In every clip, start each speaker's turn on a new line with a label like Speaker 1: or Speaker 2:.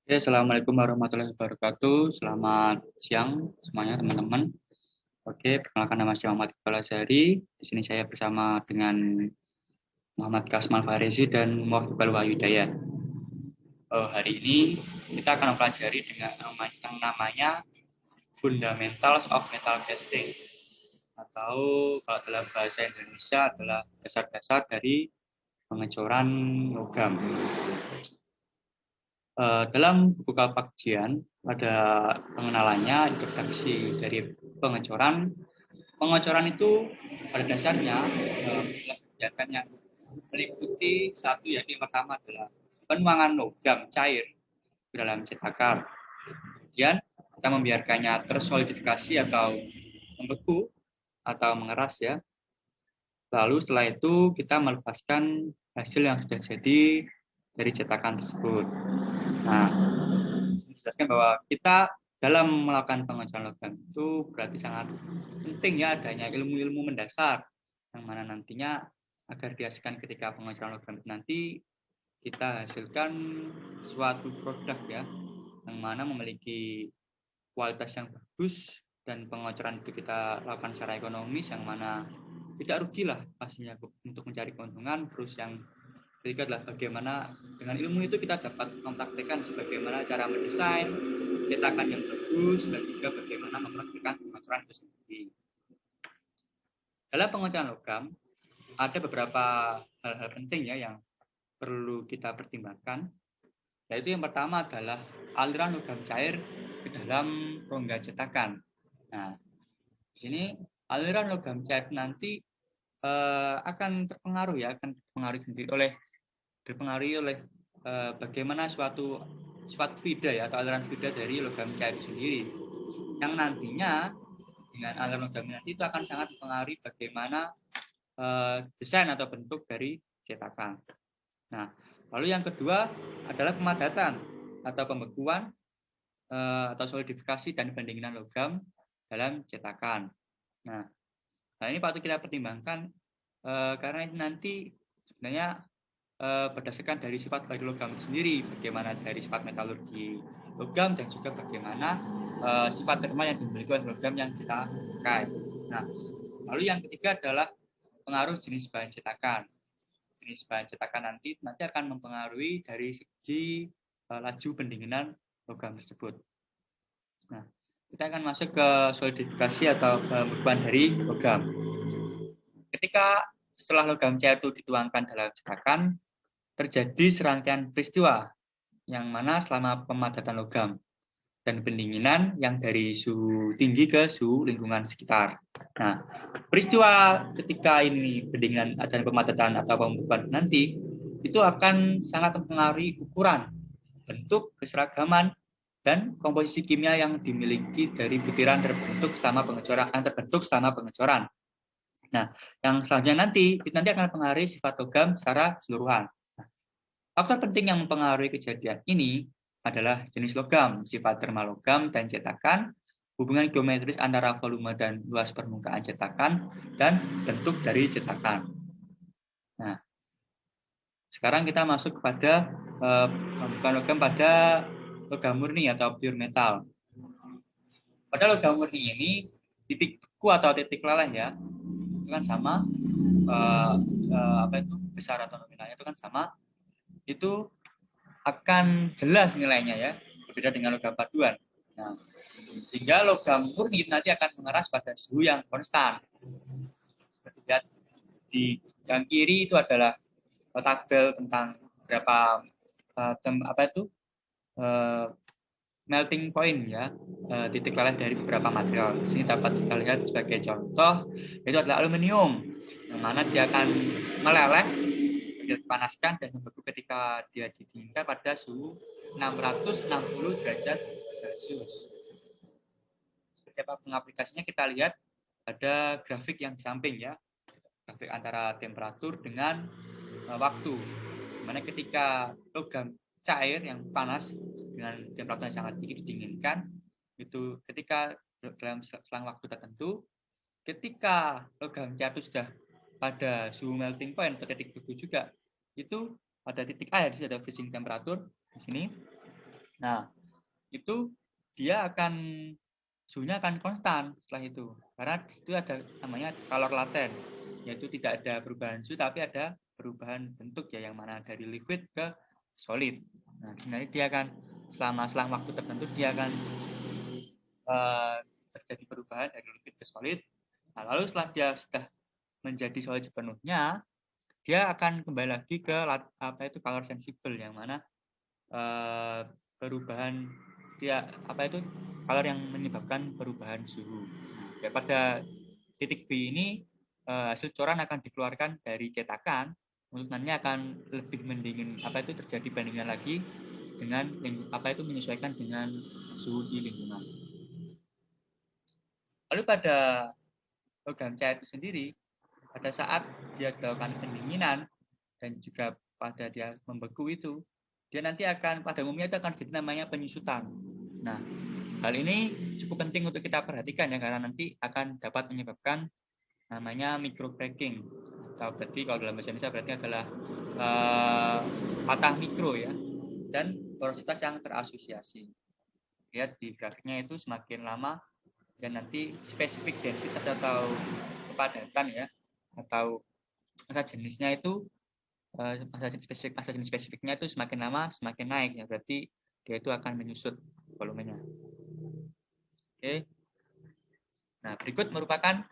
Speaker 1: Oke, Assalamualaikum warahmatullahi wabarakatuh. Selamat siang semuanya teman-teman. Oke, perkenalkan nama saya Muhammad Iqbal Azhari. Di sini saya bersama dengan Muhammad Kasmal Farisi dan Muhammad Iqbal Wahyudaya. Hari ini kita akan mempelajari dengan yang namanya Fundamentals of Metal Casting, atau kalau dalam bahasa Indonesia adalah dasar-dasar dari pengecoran logam. Dalam buku kajian ada pengenalannya, introduksi dari pengecoran. Pengecoran itu pada dasarnya kegiatan yang meliputi satu, yaitu yang pertama adalah penuangan logam cair ke dalam cetakan. Kemudian kita membiarkannya tersolidifikasi atau membeku atau mengeras ya. Lalu setelah itu kita melepaskan hasil yang sudah jadi dari cetakan tersebut. Nah, menjelaskan bahwa kita dalam melakukan pengecoran logam itu berarti sangat penting ya adanya ilmu-ilmu mendasar yang mana nantinya agar dihasilkan ketika pengecoran logam nanti kita hasilkan suatu produk ya yang mana memiliki kualitas yang bagus dan pengecoran itu kita lakukan secara ekonomis yang mana tidak rugi lah pastinya untuk mencari keuntungan. Terus yang ketiga adalah bagaimana dengan ilmu itu kita dapat mempraktikkan sebagaimana cara mendesain cetakan yang bagus dan juga bagaimana mempraktikkan pengecoran itu sendiri. Dalam pengecoran logam ada beberapa hal-hal penting ya yang perlu kita pertimbangkan, yaitu yang pertama adalah aliran logam cair ke dalam rongga cetakan. Nah, di sini aliran logam cair nanti akan terpengaruh ya, akan dipengaruhi oleh bagaimana suatu sifat fluida ya atau aliran fluida dari logam cair itu sendiri, yang nantinya dengan aliran logam nanti itu akan sangat mempengaruhi bagaimana desain atau bentuk dari cetakan. Nah, lalu yang kedua adalah pemadatan atau pembekuan atau solidifikasi dan pendinginan logam dalam cetakan. Nah, ini patut kita pertimbangkan karena ini nanti sebenarnya berdasarkan dari sifat bagi logam itu sendiri, bagaimana dari sifat metalurgi logam dan juga bagaimana sifat terma yang dimiliki oleh logam yang kita pakai. Nah, lalu yang ketiga adalah pengaruh jenis bahan cetakan. Jenis bahan cetakan nanti akan mempengaruhi dari segi laju pendinginan logam tersebut. Nah, kita akan masuk ke solidifikasi atau pembekuan dari logam. Ketika setelah logam cair itu dituangkan dalam cetakan, terjadi serangkaian peristiwa yang mana selama pemadatan logam dan pendinginan yang dari suhu tinggi ke suhu lingkungan sekitar. Nah, peristiwa ketika ini pendinginan dan pemadatan atau pembekuan nanti itu akan sangat mempengaruhi ukuran, bentuk, keseragaman, dan komposisi kimia yang dimiliki dari butiran terbentuk selama pengecoran. Nah, yang selanjutnya nanti akan mempengaruhi sifat logam secara keseluruhan. Faktor penting yang mempengaruhi kejadian ini adalah jenis logam, sifat termal logam dan cetakan, hubungan geometris antara volume dan luas permukaan cetakan, dan bentuk dari cetakan. Nah, sekarang kita masuk kepada pembukaan logam pada logam murni atau pure metal. Pada logam murni ini, titik beku atau titik leleh ya, itu kan sama, besar atau nominalnya itu kan sama, itu akan jelas nilainya ya, berbeda dengan logam paduan. Nah, sehingga logam murni nanti akan mengeras pada suhu yang konstan. Seperti lihat di yang kiri itu adalah tabel tentang berapa melting point ya, titik leleh dari beberapa material. Di sini dapat kita lihat sebagai contoh, itu adalah aluminium, yang mana dia akan meleleh, dipanaskan dan membeku ketika dia didinginkan pada suhu 660 derajat Celcius. Seperti apa pengaplikasinya kita lihat pada grafik yang di samping ya, grafik antara temperatur dengan waktu. Dimana ketika logam cair yang panas dengan temperatur yang sangat tinggi didinginkan, itu ketika dalam selang waktu tertentu, ketika logam cair itu sudah pada suhu melting point atau titik beku juga, itu pada titik A ya, di sini ada freezing temperatur di sini. Nah, itu dia akan suhunya akan konstan setelah itu. Karena di situ ada namanya kalor laten, yaitu tidak ada perubahan suhu tapi ada perubahan bentuk ya, yang mana dari liquid ke solid. Nah, nanti dia akan selang waktu tertentu dia akan terjadi perubahan dari liquid ke solid. Nah, lalu setelah dia sudah menjadi solid sepenuhnya, dia akan kembali lagi ke calor sensible, yang mana perubahan dia calor yang menyebabkan perubahan suhu. Nah, ya, pada titik B ini hasil coran akan dikeluarkan dari cetakan untuk nanti akan lebih mendingin, terjadi bandingan lagi dengan menyesuaikan dengan suhu di lingkungan. Lalu pada logam cair itu sendiri, pada saat dia dilakukan pendinginan dan juga pada dia membeku itu, dia nanti akan pada umumnya itu akan jadi namanya penyusutan. Nah, hal ini cukup penting untuk kita perhatikan ya, karena nanti akan dapat menyebabkan namanya microcracking, atau berarti kalau dalam bahasa Indonesia berarti adalah patah mikro ya, dan porositas yang terasosiasi. Lihat di grafiknya itu semakin lama dan nanti spesifik densitas atau kepadatan ya, atau massa jenisnya itu massa jenis spesifiknya itu semakin lama semakin naik ya, berarti dia itu akan menyusut volumenya. Oke. Nah, berikut merupakan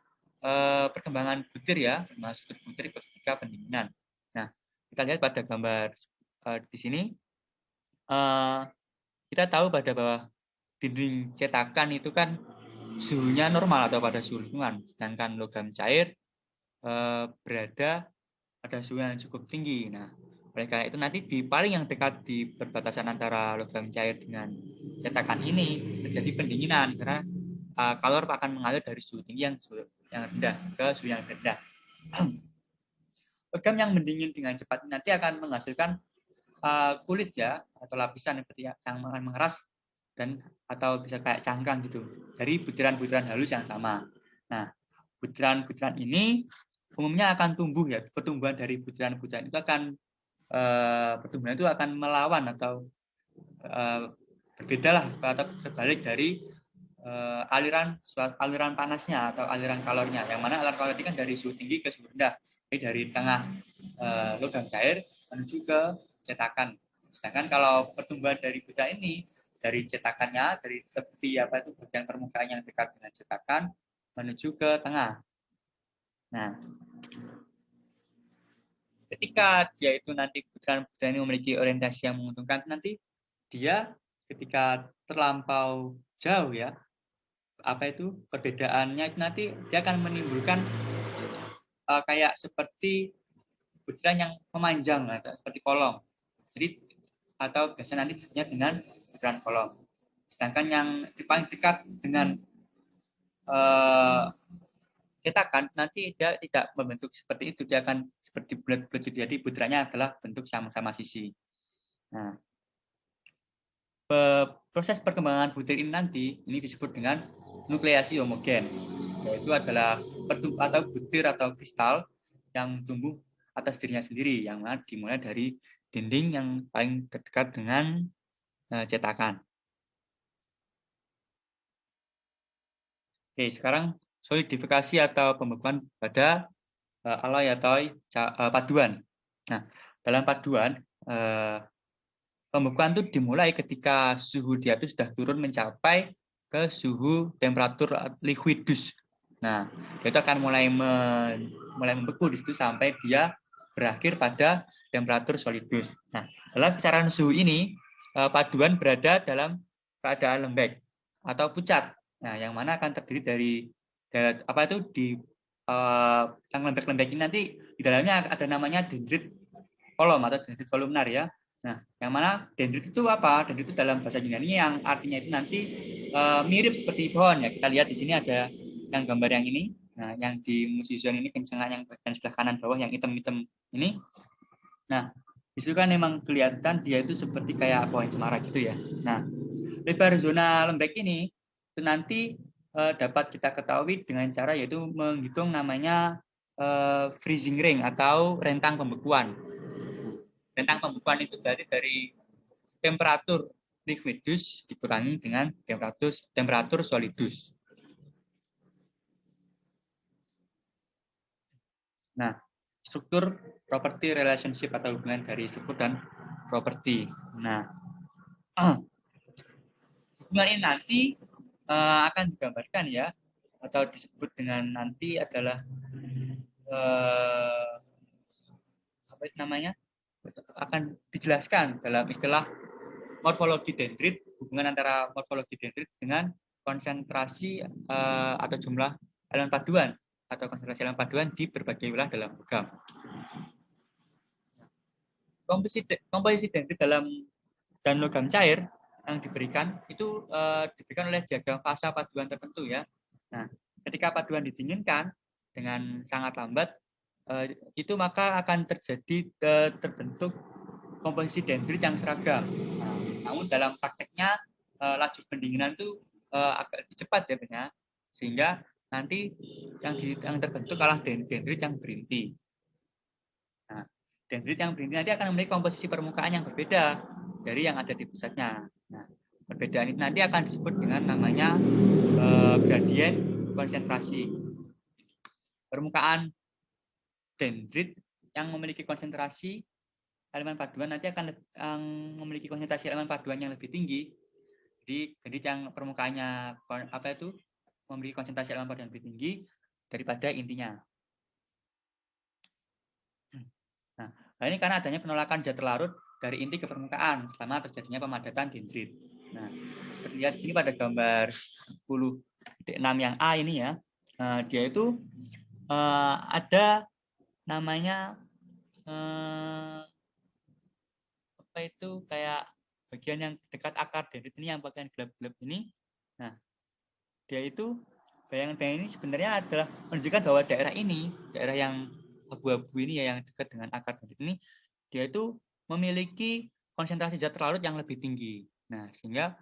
Speaker 1: perkembangan butir ya, struktur butir ketika pendinginan. Nah, kita lihat pada gambar di sini, kita tahu bahwa dinding cetakan itu kan suhunya normal atau pada suhu lingkungan, sedangkan logam cair berada pada suhu yang cukup tinggi. Nah, oleh karena itu nanti di paling yang dekat di perbatasan antara logam cair dengan cetakan ini terjadi pendinginan, karena kalor akan mengalir dari suhu tinggi yang rendah ke suhu yang rendah. Logam yang mendingin dengan cepat nanti akan menghasilkan kulit ya, atau lapisan seperti yang akan mengeras dan atau bisa kayak cangkang gitu dari butiran-butiran halus yang sama. Nah, butiran-butiran ini umumnya akan tumbuh ya, pertumbuhan dari butiran-butiran itu akan pertumbuhan itu akan melawan atau berbeda lah atau sebalik dari aliran panasnya atau aliran kalornya, yang mana aliran kalor itu kan dari suhu tinggi ke suhu rendah, jadi dari tengah logam cair menuju ke cetakan. Sedangkan kalau pertumbuhan dari butiran ini dari cetakannya, dari tepi bagian permukaan yang dekat dengan cetakan menuju ke tengah. Nah, ketika dia itu nanti butiran-butiran ini memiliki orientasi yang menguntungkan, nanti dia ketika terlampau jauh ya, perbedaannya itu nanti dia akan menimbulkan kayak seperti butiran yang memanjang atau seperti kolom. Jadi atau biasanya nanti disebutnya dengan butiran kolom. Sedangkan yang paling dekat dengan cetakan nanti dia tidak membentuk seperti itu, dia akan seperti bulat-bulat, jadi butirannya adalah bentuk sama-sama sisi. Nah, proses perkembangan butir ini nanti ini disebut dengan nukleasi homogen, yaitu adalah butir atau kristal yang tumbuh atas dirinya sendiri, yang mana dimulai dari dinding yang paling dekat dengan cetakan. Oke, sekarang solidifikasi atau pembekuan pada alloy atau paduan. Nah, dalam paduan pembekuan itu dimulai ketika suhu dia itu sudah turun mencapai ke suhu temperatur liquidus. Nah, dia itu akan mulai membeku di situ sampai dia berakhir pada temperatur solidus. Nah, dalam kisaran suhu ini paduan berada dalam keadaan lembek atau pucat. Nah, yang mana akan terdiri dari yang lembek-lembek ini nanti di dalamnya ada namanya dendrit kolom atau dendrit kolumnar ya. Nah, yang mana dendrit itu apa? Dendrit itu dalam bahasa Yunani yang artinya itu nanti mirip seperti pohon ya. Kita lihat di sini ada yang gambar yang ini. Nah, yang di museum ini kencengan yang bagian sebelah kanan bawah yang hitam-hitam ini. Nah, itu kan memang kelihatan dia itu seperti kayak pohon cemara gitu ya. Nah, lebar zona lembek ini itu nanti dapat kita ketahui dengan cara yaitu menghitung namanya freezing ring atau rentang pembekuan. Rentang pembekuan itu dari temperatur liquidus dikurangi dengan temperatur solidus. Nah, struktur property relationship atau hubungan dari struktur dan properti. Nah, hubungan ini nanti akan digambarkan ya, atau disebut dengan nanti adalah apa itu namanya, akan dijelaskan dalam istilah morfologi dendrit, hubungan antara morfologi dendrit dengan konsentrasi atau jumlah elemen paduan atau konsentrasi elemen paduan di berbagai wilayah dalam logam. Komposisi dendrit dalam dan logam cair yang diberikan itu diberikan oleh diagram fasa paduan tertentu ya. Nah, ketika paduan didinginkan dengan sangat lambat, itu maka akan terjadi terbentuk komposisi dendrit yang seragam. Nah, namun dalam prakteknya laju pendinginan itu agak lebih cepat ya biasanya, sehingga nanti yang terbentuk adalah dendrit yang berinti. Nah, dendrit yang berinti nanti akan memiliki komposisi permukaan yang berbeda dari yang ada di pusatnya. Nah, perbedaan itu nanti akan disebut dengan namanya gradien konsentrasi. Permukaan dendrit yang memiliki konsentrasi elemen paduan nanti akan memiliki konsentrasi elemen paduan yang lebih tinggi. Jadi yang permukaannya apa itu memiliki konsentrasi elemen paduan lebih tinggi daripada intinya. Nah, ini karena adanya penolakan zat terlarut dari inti ke permukaan selama terjadinya pemadatan dendrit. Nah, seperti lihat di sini pada gambar 10.6 yang A ini ya, dia itu ada namanya apa itu kayak bagian yang dekat akar dendrit ini yang bagian gelap-gelap ini. Nah, dia itu bayangan-bayangan ini sebenarnya adalah menunjukkan bahwa daerah ini, daerah yang abu-abu ini ya yang dekat dengan akar dendrit ini, dia itu memiliki konsentrasi zat terlarut yang lebih tinggi. Nah, sehingga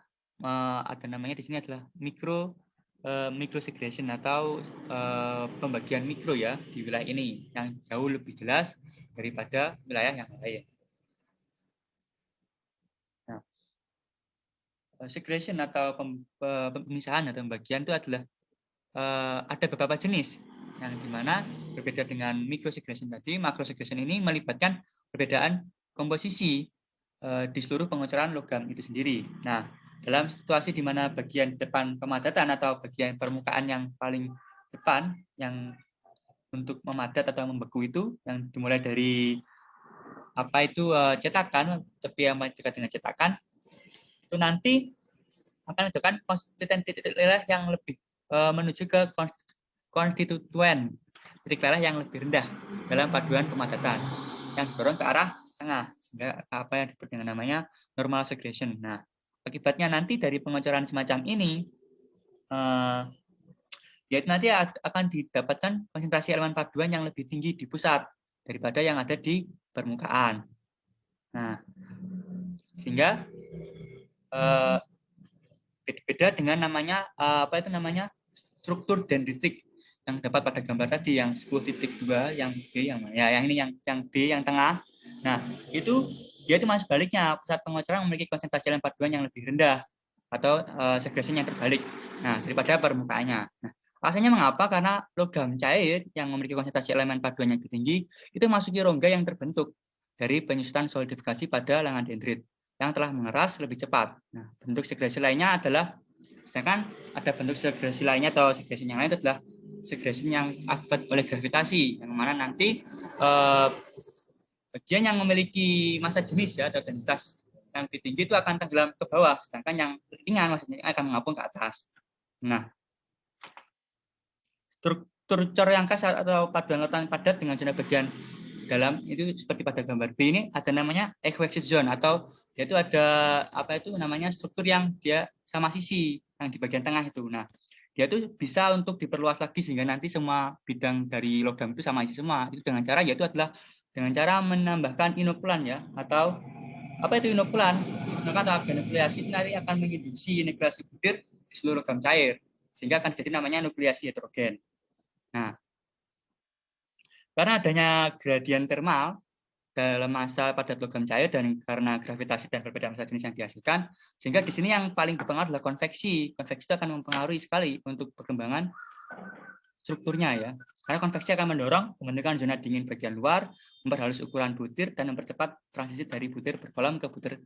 Speaker 1: ada namanya di sini adalah microsegregation atau pembagian mikro ya di wilayah ini yang jauh lebih jelas daripada wilayah yang lain. Nah, segregation atau pemisahan atau pembagian itu adalah ada beberapa jenis yang dimana berbeda dengan microsegregation tadi. Macrosegregation ini melibatkan perbedaan komposisi di seluruh pengecoran logam itu sendiri. Nah, dalam situasi di mana bagian depan pemadatan atau bagian permukaan yang paling depan yang untuk memadat atau membeku itu yang dimulai dari apa itu cetakan, tepi yang dekat dengan cetakan itu nanti akan menunjukkan konstituen titik leleh yang lebih menuju ke konstituen titik leleh yang lebih rendah dalam paduan pemadatan yang didorong ke arah tengah sehingga apa yang disebut dengan namanya normal segregation. Nah, akibatnya nanti dari pengecoran semacam ini yaitu nanti akan didapatkan konsentrasi elemen paduan yang lebih tinggi di pusat daripada yang ada di permukaan. Nah, sehingga beda dengan namanya apa itu namanya struktur dendritik yang dapat pada gambar tadi yang 10.2 yang B yang ini yang B yang tengah. Nah, itu dia itu masih sebaliknya, pusat pengecoran memiliki konsentrasi elemen paduan yang lebih rendah atau segresi yang terbalik. Nah, daripada permukaannya. Nah, alasannya mengapa? Karena logam cair yang memiliki konsentrasi elemen paduan yang lebih tinggi itu masuki rongga yang terbentuk dari penyusutan solidifikasi pada lengan dendrit yang telah mengeras lebih cepat. Nah, bentuk segresi lainnya adalah sedangkan ada bentuk segresi lainnya atau segresi yang lain itu adalah segresi yang akibat oleh gravitasi yang mana nanti bagian yang memiliki massa jenis ya atau densitas yang lebih tinggi itu akan tenggelam ke bawah, sedangkan yang ringan maksudnya akan mengapung ke atas. Nah, struktur cor yang khas atau paduan lautan padat dengan zona bagian dalam itu seperti pada gambar B ini ada namanya equaxis zone atau yaitu ada apa itu namanya struktur yang dia sama sisi yang di bagian tengah itu. Nah, dia itu bisa untuk diperluas lagi sehingga nanti semua bidang dari logam itu sama isi semua. Itu dengan cara yaitu adalah dengan cara menambahkan inokulan ya atau apa itu inokulan? Maka atau nukleasi itu nanti akan menginduksi nukleasi butir di seluruh logam cair sehingga akan jadi namanya nukleasi heterogen. Nah, karena adanya gradien termal dalam masa padat logam cair dan karena gravitasi dan perbedaan massa jenis yang dihasilkan, sehingga di sini yang paling berpengaruh adalah konveksi. Konveksi itu akan mempengaruhi sekali untuk perkembangan strukturnya ya. Karena konveksi akan mendorong pembentukan zona dingin bagian luar, memperhalus ukuran butir dan mempercepat transisi dari butir berkolam ke butir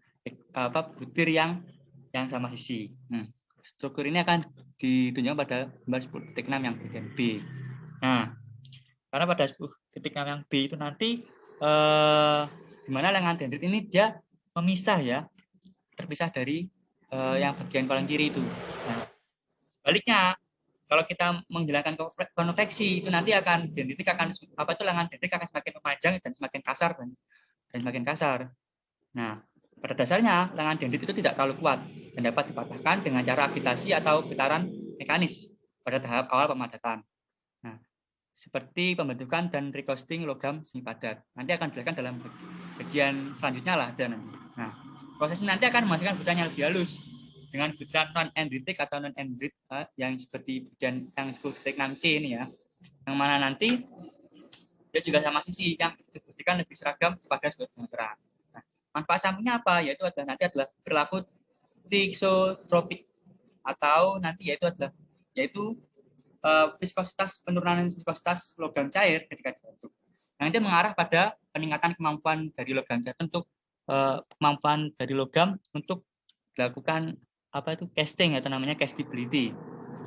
Speaker 1: yang sama sisi. Struktur ini akan ditunjukkan pada gambar 10.6 yang bagian B. Nah, karena pada 10.6 yang B itu nanti di mana lengan dendrit ini dia memisah ya, terpisah dari yang bagian paling kiri itu. Nah, sebaliknya kalau kita menghilangkan konveksi itu nanti akan dendritik akan lengan dendritik akan semakin memanjang dan semakin kasar dan semakin kasar. Nah, pada dasarnya lengan dendrit itu tidak terlalu kuat dan dapat dipatahkan dengan cara agitasi atau getaran mekanis pada tahap awal pemadatan. Nah, seperti pembentukan dan recasting logam semi padat. Nanti akan dijelaskan dalam bagian selanjutnya lah. Nah, proses ini nanti akan menghasilkan butiran yang lebih halus dengan butiran non-endritik atau non-endrit yang seperti bagian yang 10.6C ini ya, yang mana nanti dia juga sama sisi yang didistribusikan lebih seragam kepada seluruh pengeteran. Nah, manfaat sampingnya apa? Yaitu nanti adalah berlaku thixotropik atau nanti yaitu viskositas, penurunan viskositas logam cair ketika dibentuk. Nanti mengarah pada peningkatan kemampuan dari logam cair untuk kemampuan dari logam untuk dilakukan casting atau namanya castability.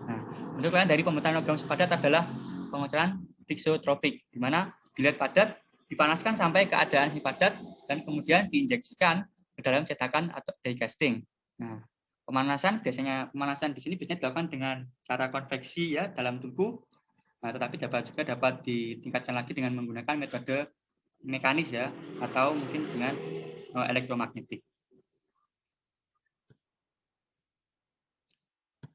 Speaker 1: Nah, bentuk lain dari pembentukan logam sepadat adalah pengecoran thixotropik, di mana bilet padat dipanaskan sampai keadaan padat dan kemudian diinjeksikan ke dalam cetakan atau die casting. Nah, pemanasan di sini biasanya dilakukan dengan cara konveksi ya dalam tubuh. Nah, tetapi dapat ditingkatkan lagi dengan menggunakan metode mekanis ya atau mungkin dengan elektromagnetik.